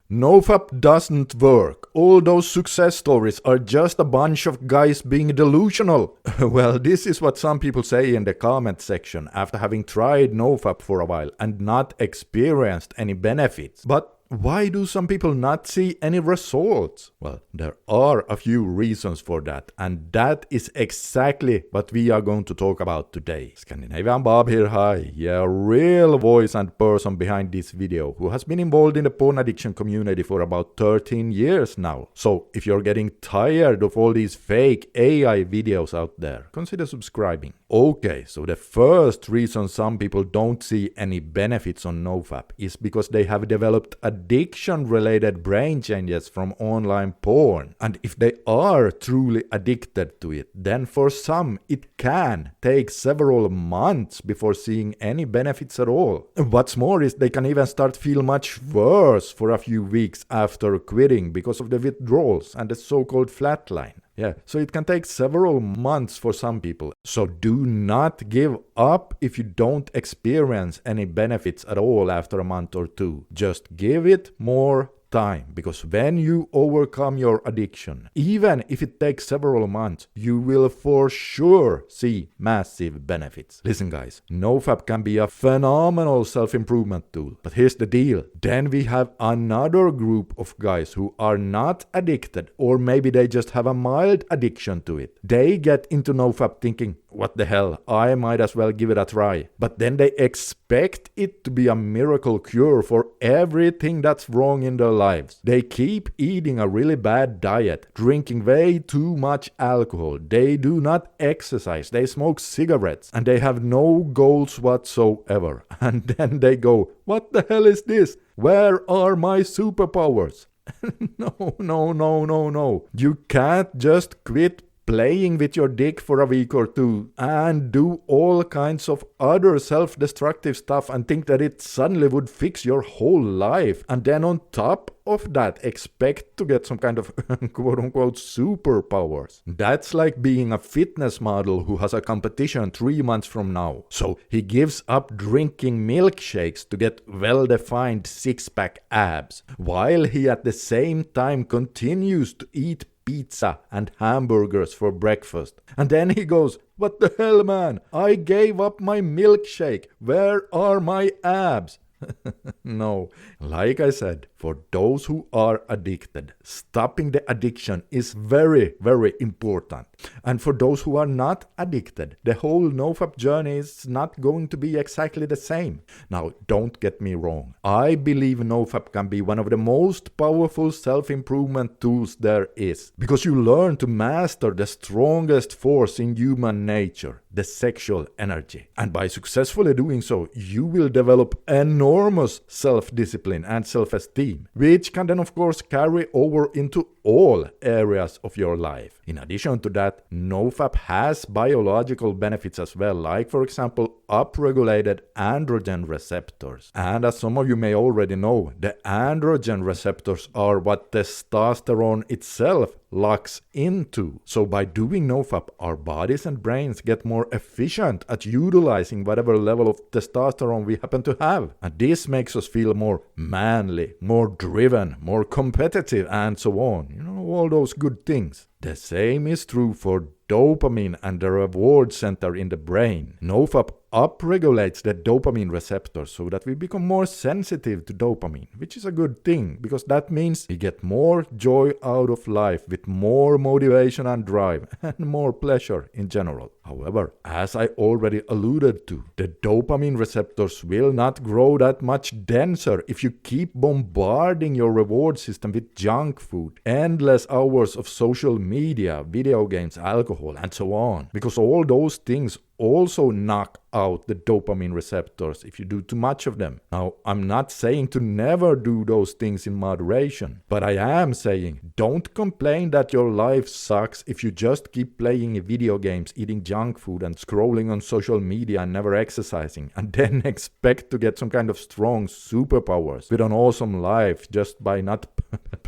NoFap doesn't work. All those success stories are just a bunch of guys being delusional. Well, this is what some people say in the comment section after having tried NoFap for a while and not experienced any benefits. But why do some people not see any results? Well, there are a few reasons for that, and that is exactly what we are going to talk about today. Scandinavian Bob here, hi. Yeah, real voice and person behind this video who has been involved in the porn addiction community for about 13 years now. So if you're getting tired of all these fake AI videos out there, consider subscribing. Okay, so the first reason some people don't see any benefits on NoFap is because they have developed addiction-related brain changes from online porn. And if they are truly addicted to it, then for some it can take several months before seeing any benefits at all. What's more is they can even start feel much worse for a few weeks after quitting because of the withdrawals and the so-called flatline. Yeah, so it can take several months for some people. So do not give up if you don't experience any benefits at all after a month or two. Just give it more time, because when you overcome your addiction, even if it takes several months, you will for sure see massive benefits. Listen guys, NoFap can be a phenomenal self-improvement tool, but here's the deal. Then we have another group of guys who are not addicted, or maybe they just have a mild addiction to it. They get into NoFap thinking, what the hell, I might as well give it a try. But then they expect it to be a miracle cure for everything that's wrong in their lives. They keep eating a really bad diet, drinking way too much alcohol. They do not exercise, they smoke cigarettes, and they have no goals whatsoever. And then they go, what the hell is this? Where are my superpowers? No. You can't just quit playing with your dick for a week or two and do all kinds of other self-destructive stuff and think that it suddenly would fix your whole life, and then on top of that expect to get some kind of quote-unquote superpowers. That's like being a fitness model who has a competition 3 months from now. So he gives up drinking milkshakes to get well-defined six-pack abs, while he at the same time continues to eat pizza and hamburgers for breakfast. And then he goes, what the hell man, I gave up my milkshake, where are my abs? No, like I said, for those who are addicted, stopping the addiction is very, very important. And for those who are not addicted, the whole NoFap journey is not going to be exactly the same. Now, don't get me wrong. I believe NoFap can be one of the most powerful self-improvement tools there is, because you learn to master the strongest force in human nature, the sexual energy. And by successfully doing so, you will develop enormous self-discipline and self-esteem, which can then of course carry over into all areas of your life. In addition to that, NoFap has biological benefits as well, like for example upregulated androgen receptors. And as some of you may already know, the androgen receptors are what testosterone itself locks into. So by doing NoFap, our bodies and brains get more efficient at utilizing whatever level of testosterone we happen to have. And this makes us feel more manly, more driven, more competitive, and so on. You know, all those good things. The same is true for dopamine and the reward center in the brain. NoFap upregulates the dopamine receptors so that we become more sensitive to dopamine, which is a good thing, because that means we get more joy out of life with more motivation and drive and more pleasure in general. However, as I already alluded to, the dopamine receptors will not grow that much denser if you keep bombarding your reward system with junk food, endless hours of social media, video games, alcohol, and so on, because all those things also knock out the dopamine receptors if you do too much of them. Now, I'm not saying to never do those things in moderation, but I am saying don't complain that your life sucks if you just keep playing video games, eating junk food, and scrolling on social media and never exercising, and then expect to get some kind of strong superpowers with an awesome life just by not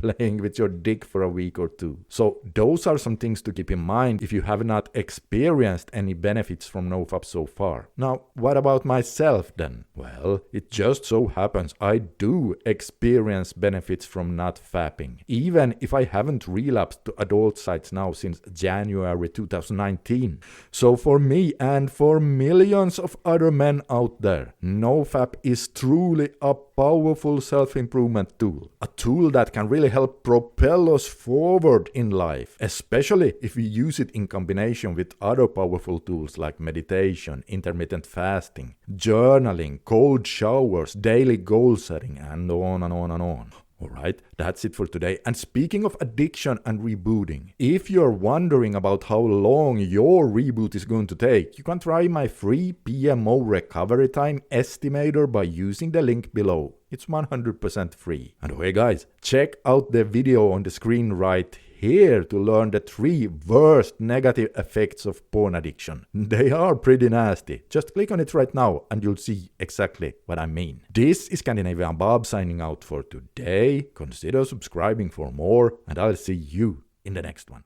playing with your dick for a week or two. So those are some things to keep in mind if you have not experienced any benefits from NoFap so far. Now, what about myself then? Well, it just so happens I do experience benefits from not fapping, even if I haven't relapsed to adult sites now since January 2019. So for me and for millions of other men out there, NoFap is truly a powerful self-improvement tool. A tool that can really help propel us forward in life, especially if we use it in combination with other powerful tools like meditation, intermittent fasting, journaling, cold showers, daily goal setting, and on and on and on. Alright, that's it for today. And speaking of addiction and rebooting, if you're wondering about how long your reboot is going to take, you can try my free PMO recovery time estimator by using the link below. It's 100% free. And okay guys, check out the video on the screen right here to learn the 3 worst negative effects of porn addiction. They are pretty nasty. Just click on it right now and you'll see exactly what I mean. This is Scandinavian Bob signing out for today. Consider subscribing for more and I'll see you in the next one.